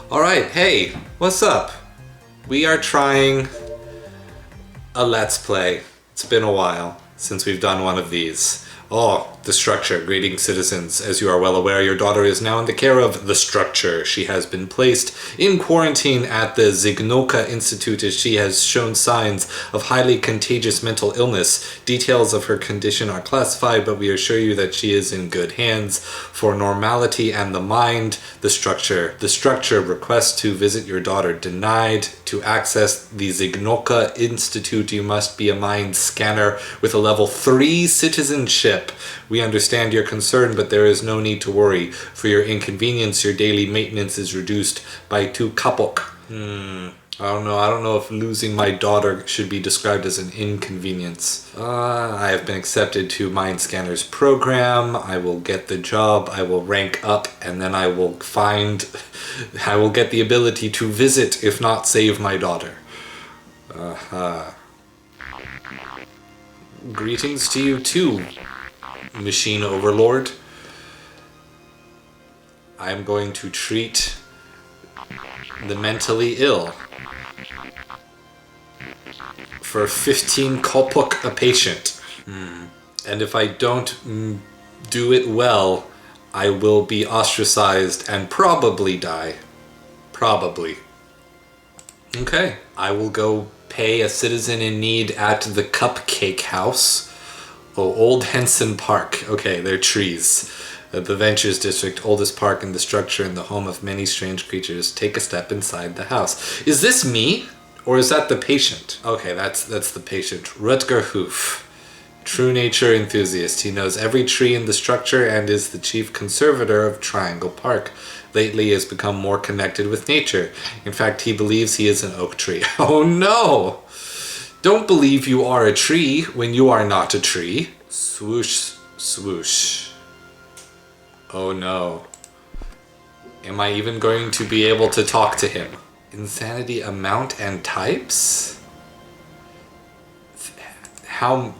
Alright, hey, what's up? We are trying a Let's Play. It's been a while since we've done one of these. Oh, the structure. Greetings, citizens. As you are well aware, your daughter is now in the care of the structure. She has been placed in quarantine at the Zignoka Institute as she has shown signs of highly contagious mental illness. Details of her condition are classified, but we assure you that she is in good hands. For normality and the mind, the structure. The structure request to visit your daughter denied. To access the Zignoka Institute, you must be a mind scanner with a level 3 citizenship. We understand your concern, but there is no need to worry. For your inconvenience, your daily maintenance is reduced by 2 kapok. I don't know if losing my daughter should be described as an inconvenience. I have been accepted to Mind Scanner's program. I will get the job, I will rank up, and then I will get the ability to visit, if not save my daughter. Greetings to you too, Machine Overlord. I am going to treat the mentally ill for 15 kopuk a patient. And if I don't do it well, I will be ostracized and probably die. Probably. Okay, I will go pay a citizen in need at the Cupcake House. Oh, Old Henson Park. Okay, they're trees. The Ventures District, oldest park in the structure and the home of many strange creatures. Take a step inside the house. Is this me? Or is that the patient? Okay, that's the patient. Rutger Hoof. True nature enthusiast. He knows every tree in the structure and is the chief conservator of Triangle Park. Lately he has become more connected with nature. In fact, he believes he is an oak tree. Oh no! Don't believe you are a tree when you are not a tree. Swoosh, swoosh. Oh no. Am I even going to be able to talk to him? Insanity amount and types?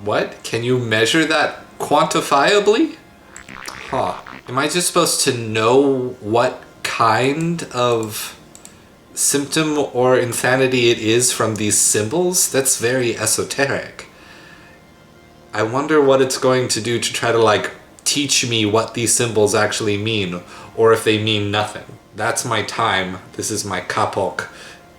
What? Can you measure that quantifiably? Huh. Am I just supposed to know what kind of symptom or insanity it is from these symbols? That's very esoteric. I wonder what it's going to do to try to teach me what these symbols actually mean, or if they mean nothing. That's my time. This is my kapok.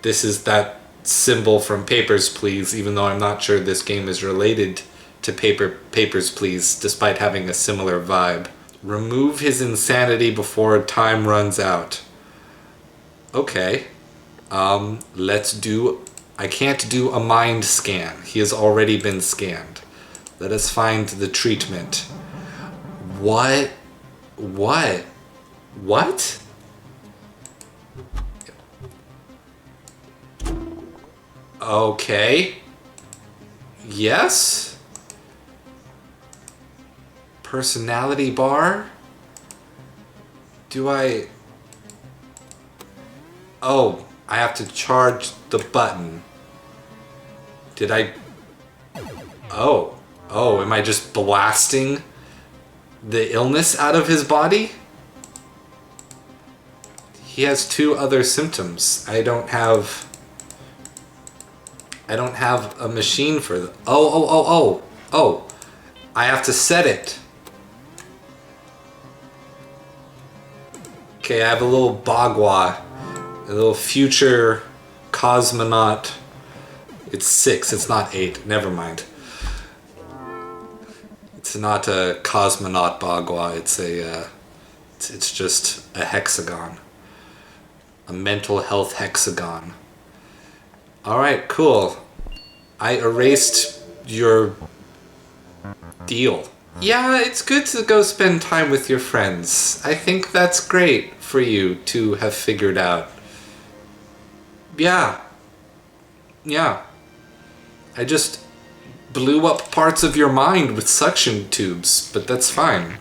This is that symbol from Papers, Please, even though I'm not sure this game is related to Papers, Please, despite having a similar vibe. Remove his insanity before time runs out. Okay. Let's do... I can't do a mind scan. He has already been scanned. Let us find the treatment. What? What? What? Okay. Yes? Personality bar? Do I... Oh, I have to charge the button. Did I... Oh, am I just blasting the illness out of his body? He has 2 other symptoms. I don't have a machine for them. Oh. I have to set it. Okay, I have a little bagua. A little future cosmonaut. It's 6, it's not 8. Never mind. It's not a cosmonaut bagua. It's just a hexagon. A mental health hexagon. Alright, cool. I erased your deal. Yeah, it's good to go spend time with your friends. I think that's great for you to have figured out. Yeah. I just blew up parts of your mind with suction tubes, but that's fine.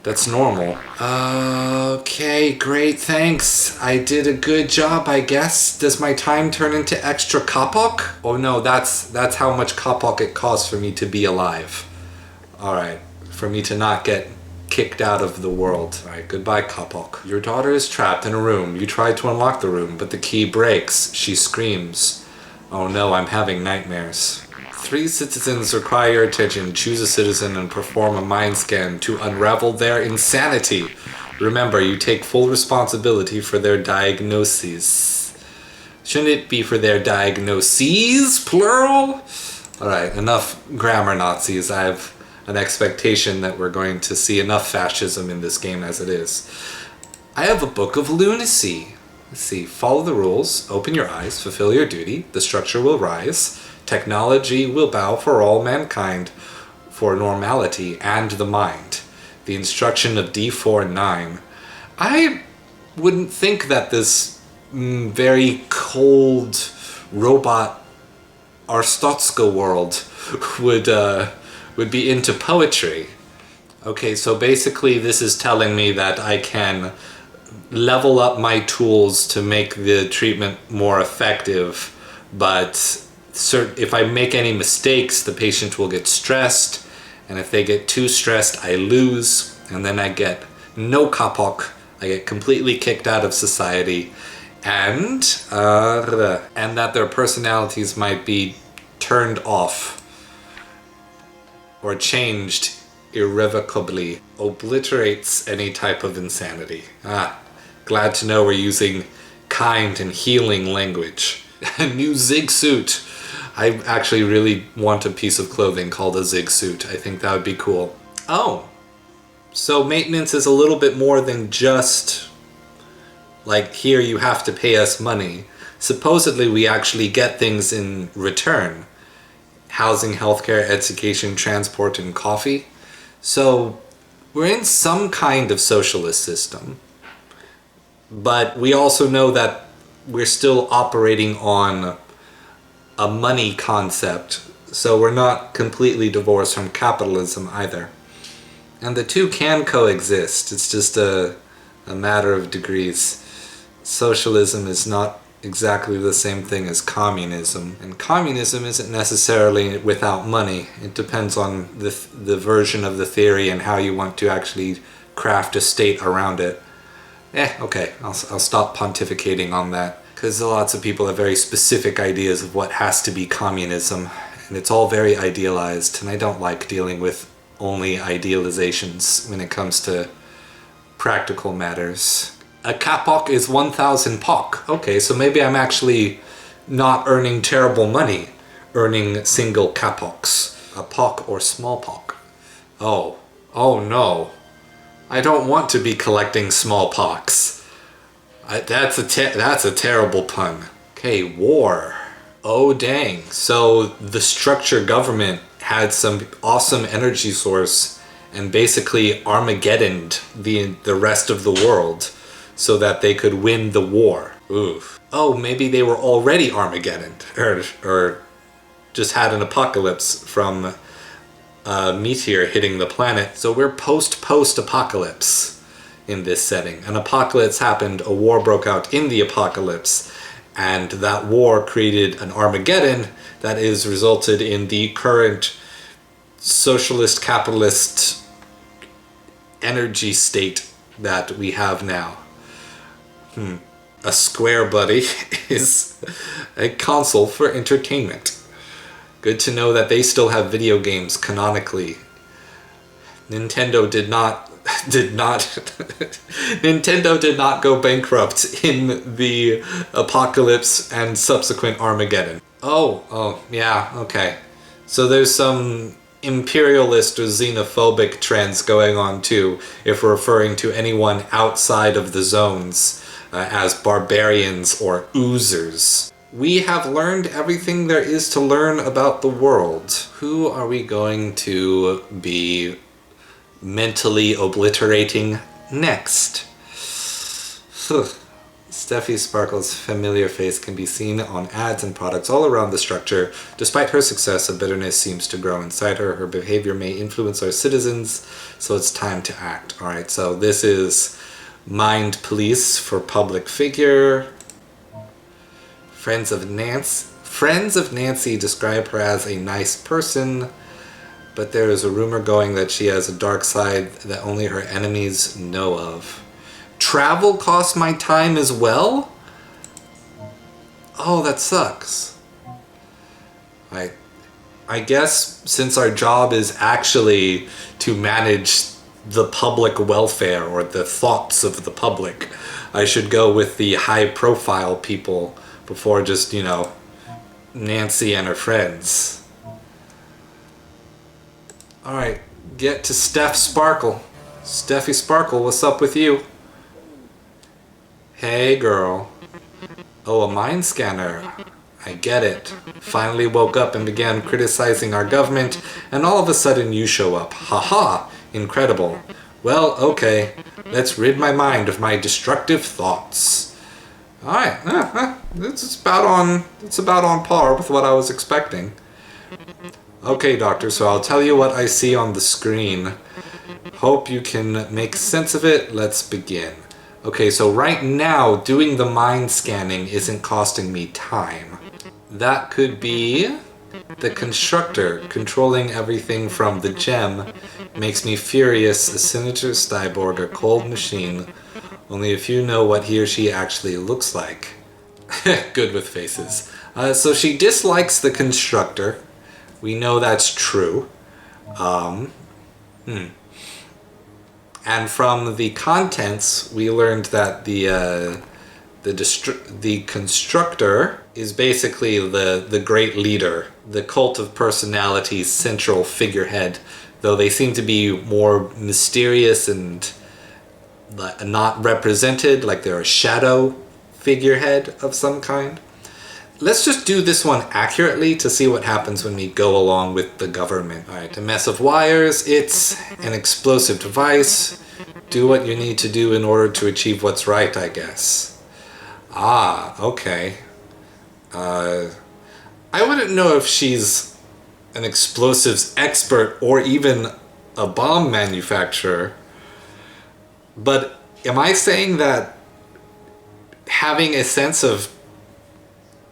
That's normal. Okay, great, thanks. I did a good job, I guess. Does my time turn into extra kapok? Oh no, that's how much kapok it costs for me to be alive. Alright, for me to not get kicked out of the world. Alright, goodbye, Kapok. Your daughter is trapped in a room. You try to unlock the room, but the key breaks. She screams. Oh no, I'm having nightmares. 3 citizens require your attention. Choose a citizen and perform a mind scan to unravel their insanity. Remember, you take full responsibility for their diagnoses. Shouldn't it be for their diagnoses, plural? Alright, enough grammar Nazis. I have an expectation that we're going to see enough fascism in this game as it is. I have a book of lunacy. Let's see, follow the rules, open your eyes, fulfill your duty, the structure will rise, technology will bow for all mankind, for normality and the mind. The instruction of D4 and 9. I wouldn't think that this very cold robot Arstotzka world would be into poetry. Okay, so basically this is telling me that I can level up my tools to make the treatment more effective, but if I make any mistakes, the patient will get stressed, and if they get too stressed, I lose, and then I get no kapok, I get completely kicked out of society, and that their personalities might be turned off or changed irrevocably. Obliterates any type of insanity. Glad to know we're using kind and healing language. A new zig suit. I actually really want a piece of clothing called a zig suit. I think that would be cool. Oh, so maintenance is a little bit more than just like, here you have to pay us money. Supposedly we actually get things in return. Housing, healthcare, education, transport, and coffee. So we're in some kind of socialist system. But we also know that we're still operating on a money concept. So we're not completely divorced from capitalism either. And the two can coexist. It's just a matter of degrees. Socialism is not exactly the same thing as communism. And communism isn't necessarily without money. It depends on the version of the theory and how you want to actually craft a state around it. Okay, I'll stop pontificating on that. Because lots of people have very specific ideas of what has to be communism. And it's all very idealized, and I don't like dealing with only idealizations when it comes to practical matters. A kapok is 1,000 pok. Okay, so maybe I'm actually not earning terrible money, earning single kapoks. A pok or small pok. Oh no. I don't want to be collecting smallpox. That's a terrible pun. Okay, war. Oh dang. So the structure government had some awesome energy source and basically Armageddoned the rest of the world so that they could win the war. Oof. Oh, maybe they were already Armageddoned, or just had an apocalypse from a meteor hitting the planet. So we're post-apocalypse in this setting. An apocalypse happened, a war broke out in the apocalypse, and that war created an Armageddon that is resulted in the current socialist capitalist energy state that we have now. A square buddy is a console for entertainment. Good to know that they still have video games canonically. Nintendo did not Nintendo did not go bankrupt in the apocalypse and subsequent Armageddon. Oh, yeah, okay. So there's some imperialist or xenophobic trends going on too, if we're referring to anyone outside of the zones as barbarians or oozers. We have learned everything there is to learn about the world. Who are we going to be mentally obliterating next? Steffi Sparkle's familiar face can be seen on ads and products all around the structure. Despite her success, a bitterness seems to grow inside her. Her behavior may influence our citizens, so it's time to act. Alright, so this is Mind Police for public figure. Friends of Nancy describe her as a nice person. but there is a rumor going that she has a dark side that only her enemies know of. Travel costs my time as well? Oh, that sucks. I guess since our job is actually to manage the public welfare or the thoughts of the public, I should go with the high profile people before just, you know, Nancy and her friends. Alright, get to Steph Sparkle. Steffi Sparkle, what's up with you? Hey girl. Oh, a mind scanner. I get it. Finally woke up and began criticizing our government, and all of a sudden you show up. Haha! Incredible. Well, okay. Let's rid my mind of my destructive thoughts. Alright, it's about on par with what I was expecting. Okay, Doctor, so I'll tell you what I see on the screen. Hope you can make sense of it. Let's begin. Okay, so right now, doing the mind scanning isn't costing me time. That could be the constructor controlling everything from the gem. Makes me furious, a sinister cyborg, a cold machine. Only if you know what he or she actually looks like. Good with faces. So she dislikes the constructor. We know that's true. And from the contents, we learned that the constructor is basically the great leader, the cult of personality's central figurehead, though they seem to be more mysterious and not represented, like they're a shadow figurehead of some kind. Let's just do this one accurately to see what happens when we go along with the government. Alright, a mess of wires, it's an explosive device. Do what you need to do in order to achieve what's right, I guess. Ah, okay. I wouldn't know if she's an explosives expert or even a bomb manufacturer. But am I saying that having a sense of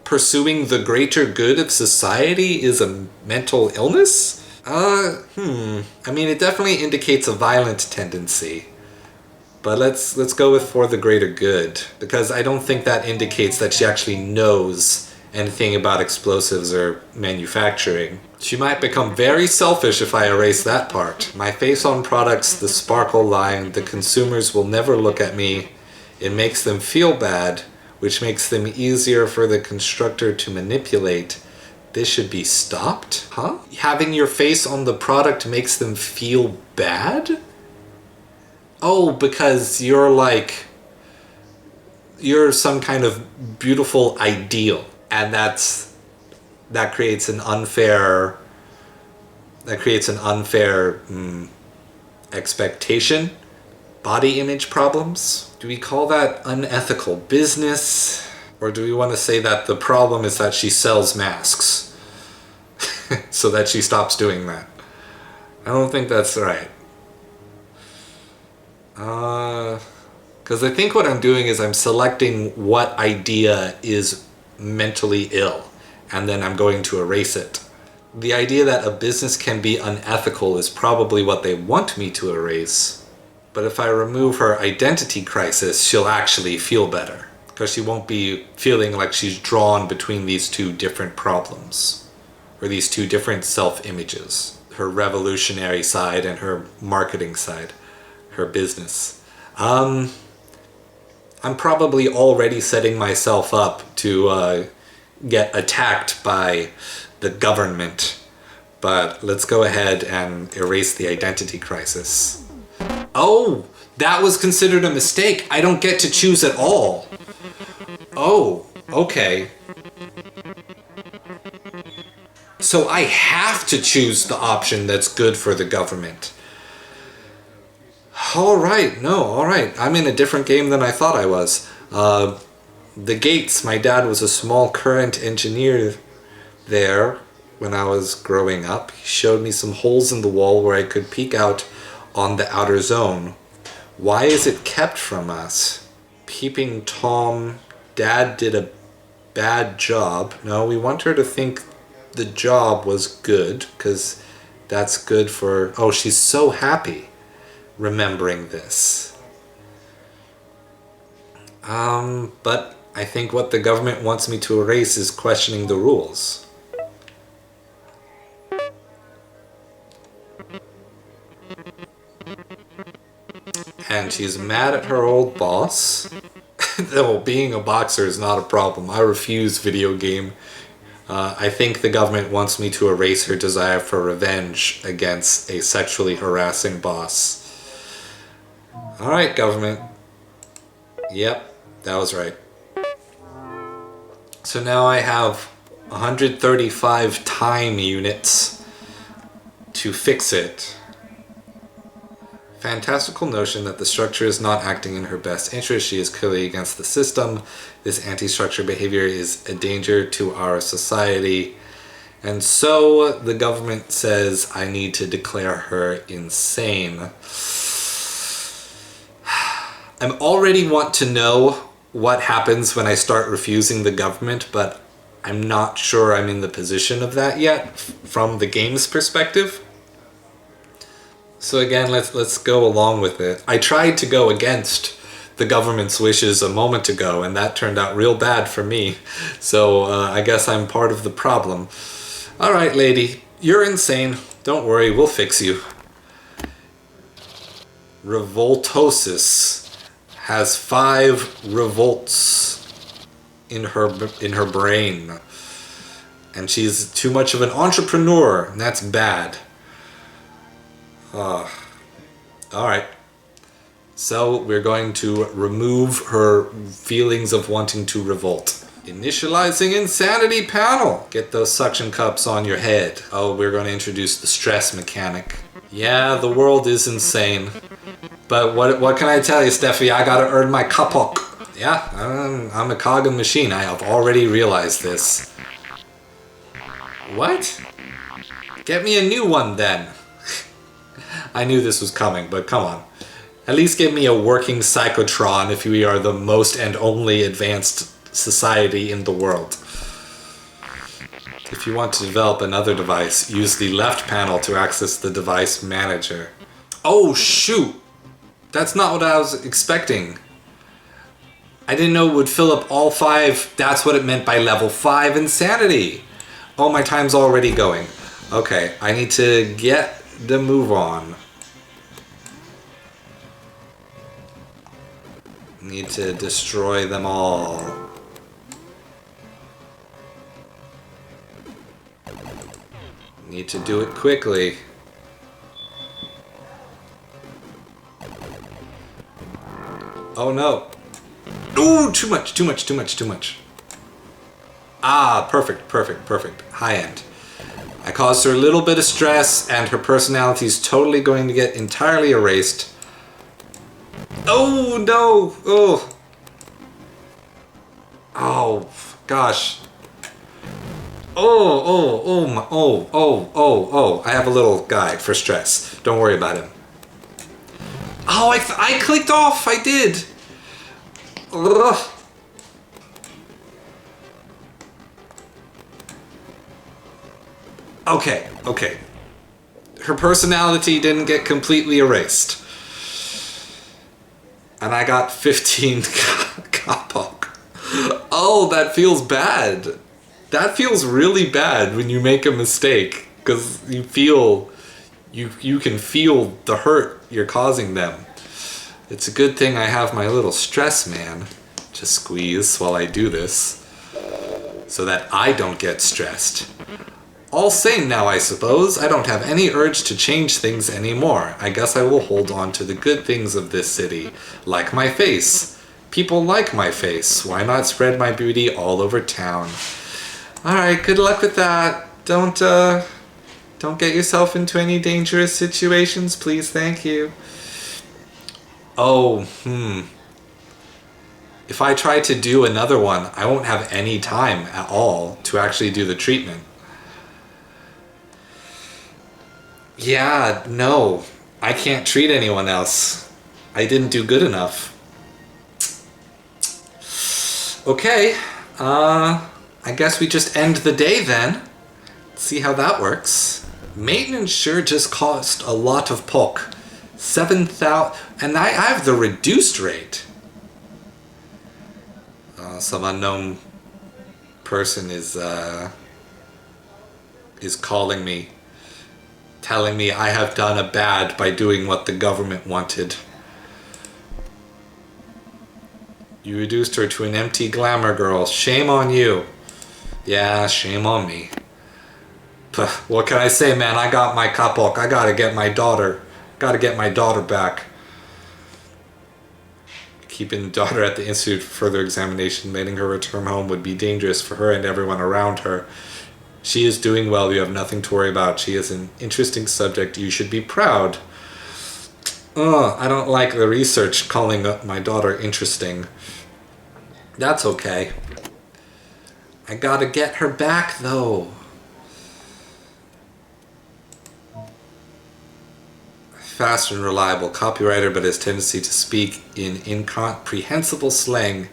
pursuing the greater good of society is a mental illness? I mean, it definitely indicates a violent tendency. But let's go with for the greater good, because I don't think that indicates that she actually knows anything about explosives or manufacturing. She might become very selfish if I erase that part. My face on products, the sparkle line, the consumers will never look at me. It makes them feel bad, which makes them easier for the constructor to manipulate. This should be stopped? Huh? Having your face on the product makes them feel bad? Oh, because you're some kind of beautiful ideal, and that creates an unfair expectation. Body image problems. Do we call that unethical business? Or do we want to say that the problem is that she sells masks? So that she stops doing that. I don't think that's right. Because I think what I'm doing is I'm selecting what idea is mentally ill, and then I'm going to erase it. The idea that a business can be unethical is probably what they want me to erase. But if I remove her identity crisis, she'll actually feel better, because she won't be feeling like she's drawn between these two different problems, or these two different self-images. Her revolutionary side and her marketing side. Her business. I'm probably already setting myself up to get attacked by the government, but let's go ahead and erase the identity crisis. Oh, that was considered a mistake. I don't get to choose at all. Oh, okay. So I have to choose the option that's good for the government. Alright, I'm in a different game than I thought I was. The gates, my dad was a small current engineer there when I was growing up. He showed me some holes in the wall where I could peek out on the outer zone. Why is it kept from us? Peeping Tom, Dad did a bad job. No, we want her to think the job was good, because That's good for... Oh, she's so happy remembering this. But I think what the government wants me to erase is questioning the rules. And she's mad at her old boss. Though being a boxer is not a problem. I refuse video game. I think the government wants me to erase her desire for revenge against a sexually harassing boss. Alright, government. Yep, that was right. So now I have 135 time units to fix it. Fantastical notion that the structure is not acting in her best interest. She is clearly against the system. This anti-structure behavior is a danger to our society. And so the government says I need to declare her insane. I already want to know what happens when I start refusing the government, but I'm not sure I'm in the position of that yet from the game's perspective. So again, let's go along with it. I tried to go against the government's wishes a moment ago, and that turned out real bad for me. So I guess I'm part of the problem. Alright, lady, you're insane. Don't worry, we'll fix you. Revoltosis has 5 revolts in her brain. And she's too much of an entrepreneur, and that's bad. Alright. So we're going to remove her feelings of wanting to revolt. Initializing insanity panel. Get those suction cups on your head. Oh, we're going to introduce the stress mechanic. Yeah, the world is insane. But what can I tell you, Steffi? I gotta earn my kapok. Yeah, I'm a cog in machine. I have already realized this. What? Get me a new one then. I knew this was coming, but come on. At least give me a working psychotron if we are the most and only advanced society in the world. If you want to develop another device, use the left panel to access the device manager. Oh shoot! That's not what I was expecting. I didn't know it would fill up all 5. That's what it meant by level 5 insanity. Oh, my time's already going. Okay, I need to get the move on. Need to destroy them all. Need to do it quickly. Oh no. Ooh, too much, too much, too much, too much. Ah, perfect, perfect, perfect. High end. I caused her a little bit of stress, and her personality is totally going to get entirely erased. Oh no! Oh! Oh, gosh. Oh. I have a little guy for stress. Don't worry about him. Oh, I clicked off! I did! Ugh. Okay. Her personality didn't get completely erased. And I got 15 kapok. Oh, that feels bad. That feels really bad when you make a mistake, because you can feel the hurt you're causing them. It's a good thing I have my little stress man to squeeze while I do this, so that I don't get stressed. All sane now, I suppose. I don't have any urge to change things anymore. I guess I will hold on to the good things of this city, like my face. People like my face. Why not spread my beauty all over town? Alright, good luck with that. Don't get yourself into any dangerous situations, please, thank you. Oh, If I try to do another one, I won't have any time at all to actually do the treatment. Yeah, no. I can't treat anyone else. I didn't do good enough. Okay, I guess we just end the day then. See how that works. Maintenance sure just cost a lot of poke. 7,000, and I have the reduced rate. Some unknown person is calling me, telling me I have done a bad by doing what the government wanted. You reduced her to an empty glamour girl. Shame on you. Yeah, shame on me. But what can I say, man? I got my kapok. I gotta get my daughter. Gotta get my daughter back. Keeping the daughter at the institute for further examination, letting her return home would be dangerous for her and everyone around her. She is doing well. You have nothing to worry about. She is an interesting subject. You should be proud. I don't like the research calling up my daughter interesting. That's okay. I gotta get her back, though. Fast and reliable copywriter, but his tendency to speak in incomprehensible slang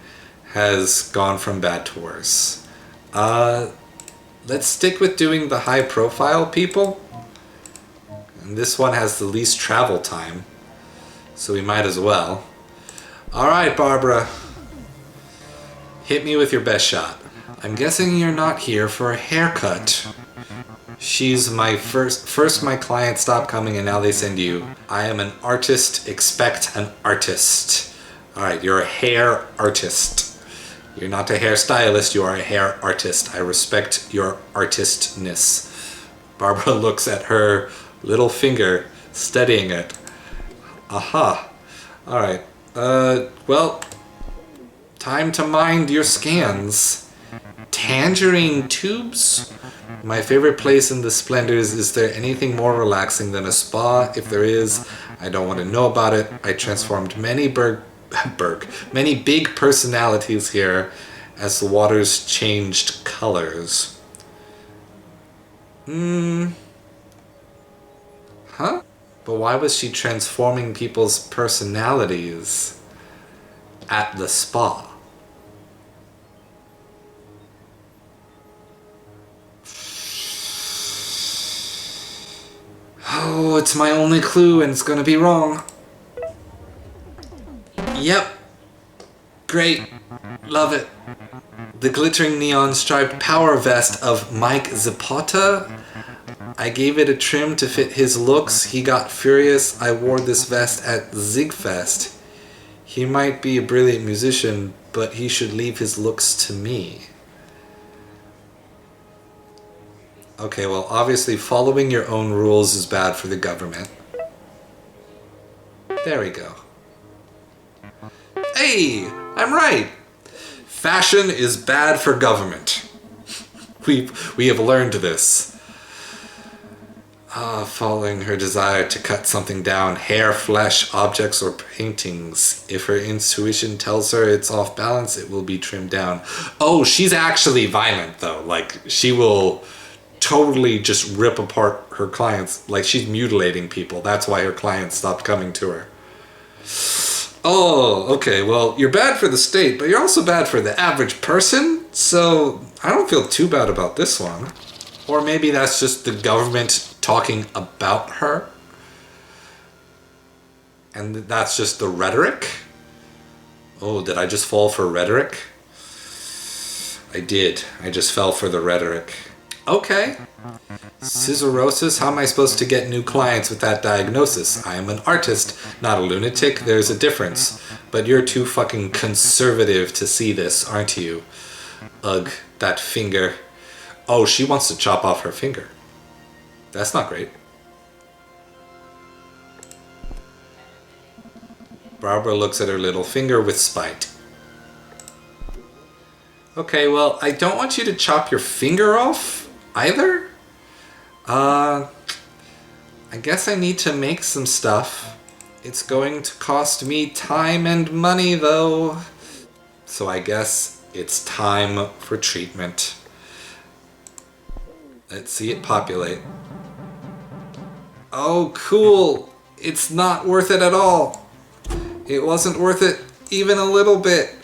has gone from bad to worse. Let's stick with doing the high-profile people. And this one has the least travel time, so we might as well. Alright, Barbara. Hit me with your best shot. I'm guessing you're not here for a haircut. She's my first my clients stopped coming and now they send you. I am an artist, expect an artist. Alright, you're a hair artist. You're not a hairstylist, you are a hair artist. I respect your artistness. Barbara looks at her little finger, studying it. Aha. Alright, well, time to mind your scans. Tangerine tubes? My favorite place in the splendors. Is there anything more relaxing than a spa? If there is, I don't want to know about it. I transformed many many big personalities here as the waters changed colors. Huh? But why was she transforming people's personalities at the spa? Oh, it's my only clue and it's gonna be wrong. Yep. Great. Love it. The glittering neon striped power vest of Mike Zapata. I gave it a trim to fit his looks. He got furious. I wore this vest at Zigfest. He might be a brilliant musician, but he should leave his looks to me. Okay, well, obviously following your own rules is bad for the government. There we go. Hey, I'm right. Fashion is bad for government. We have learned this. Following her desire to cut something down, hair, flesh, objects, or paintings. If her intuition tells her it's off balance, it will be trimmed down. Oh, she's actually violent though. Like, she will totally just rip apart her clients. Like, she's mutilating people. That's why her clients stopped coming to her. Oh, okay, well, you're bad for the state, but you're also bad for the average person, so I don't feel too bad about this one. Or maybe that's just the government talking about her, and that's just the rhetoric. Oh, did I just fall for rhetoric? I did. I just fell for the rhetoric. Okay. Scissorosis, how am I supposed to get new clients with that diagnosis? I am an artist, not a lunatic. There's a difference. But you're too fucking conservative to see this, aren't you? Ugh, that finger. Oh, she wants to chop off her finger. That's not great. Barbara looks at her little finger with spite. Okay, well, I don't want you to chop your finger off either. I guess I need to make some stuff. It's going to cost me time and money, though. So I guess it's time for treatment. Let's see it populate. Oh, cool. It's not worth it at all. It wasn't worth it even a little bit.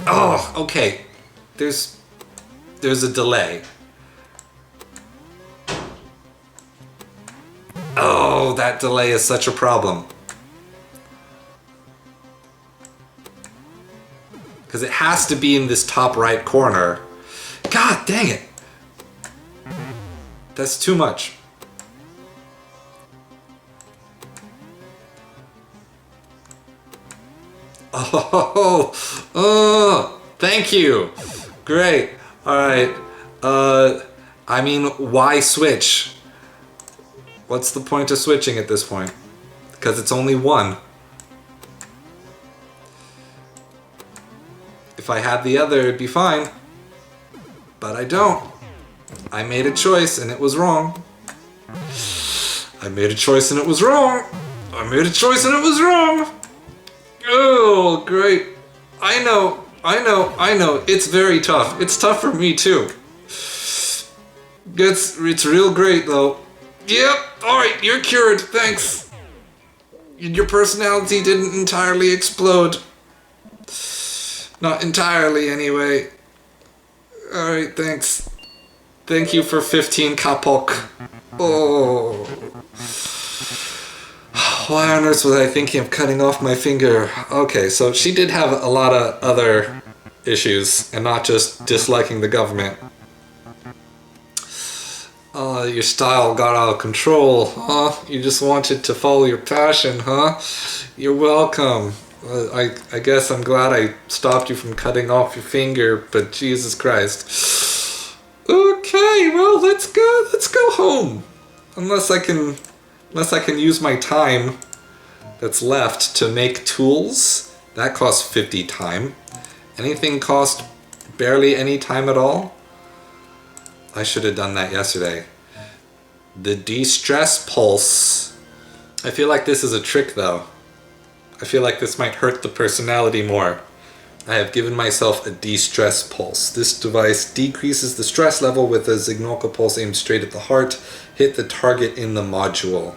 Oh, okay. There's a delay. Oh, that delay is such a problem. Because it has to be in this top right corner. God dang it! That's too much. Oh, thank you. Great. Alright. I mean, why switch? What's the point of switching at this point? Because it's only one. If I had the other, it'd be fine. But I don't. I made a choice and it was wrong. I made a choice and it was wrong. I made a choice and it was wrong. Oh, great. I know. It's very tough. It's tough for me too. It's real great though. Yep, alright, you're cured, thanks. Your personality didn't entirely explode. Not entirely, anyway. Alright, thanks. Thank you for 15 kapok. Oh. Why on earth was I thinking of cutting off my finger? Okay, so she did have a lot of other issues, and not just disliking the government. Your style got out of control, huh? You just wanted to follow your passion, huh? You're welcome. I guess I'm glad I stopped you from cutting off your finger, but Jesus Christ. Okay, well, let's go home. Unless I can use my time that's left to make tools. That costs 50 time. Anything cost barely any time at all? I should have done that yesterday. The de-stress pulse. I feel like this is a trick though. I feel like this might hurt the personality more. I have given myself a de-stress pulse. This device decreases the stress level with a Zignolka pulse aimed straight at the heart. Hit the target in the module.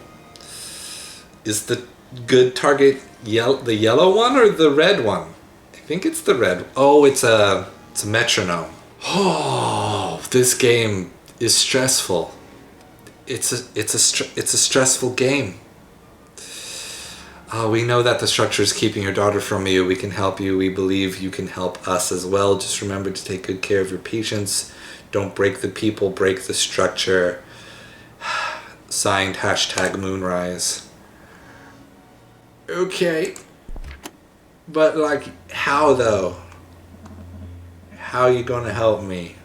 Is the good target the yellow one or the red one? I think it's the red. Oh, it's a metronome. Oh, this game is stressful. It's a stressful game. We know that the structure is keeping your daughter from you. We can help you. We believe you can help us as well. Just remember to take good care of your patients. Don't break the people, break the structure. Signed, #Moonrise. Okay. But, like, how though? How are you going to help me?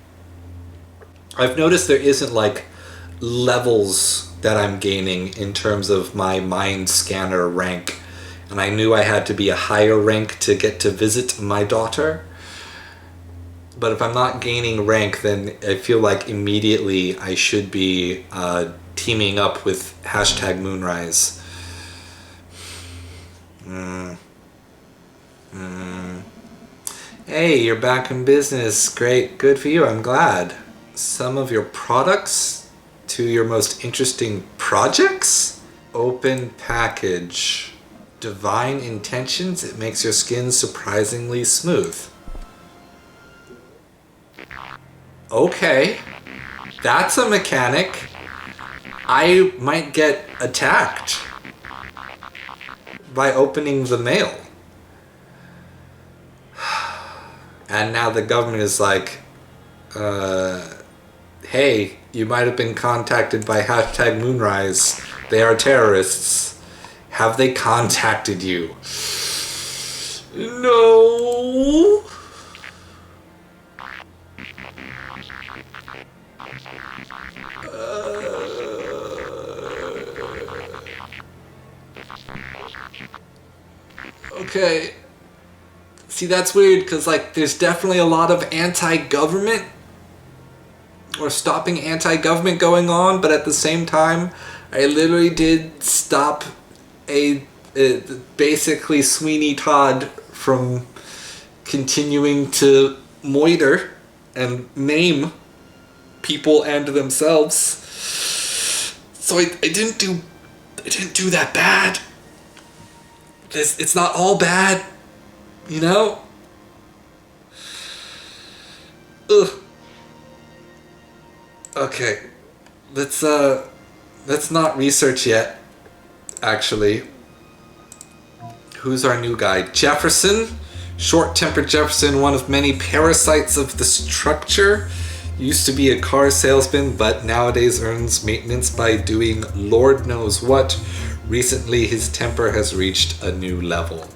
I've noticed there isn't, like, levels that I'm gaining in terms of my mind scanner rank. And I knew I had to be a higher rank to get to visit my daughter. But if I'm not gaining rank, then I feel like immediately I should be teaming up with #Moonrise. Hey, you're back in business. Great, good for you, I'm glad. Some of your products to your most interesting projects? Open package. Divine intentions, it makes your skin surprisingly smooth. Okay, that's a mechanic. I might get attacked by opening the mail. And now the government is like, hey, you might have been contacted by #Moonrise. They are terrorists. Have they contacted you? No. Okay. See, that's weird, because, like, there's definitely a lot of anti-government or stopping anti-government going on, but at the same time, I literally did stop basically Sweeney Todd from continuing to moiter and maim people and themselves. So I didn't do that bad. It's not all bad, you know? Ugh. Okay. Let's not research yet. actually. Who's our new guy? Jefferson? Short-tempered Jefferson, one of many parasites of the structure. Used to be a car salesman, but nowadays earns maintenance by doing Lord knows what. Recently, his temper has reached a new level.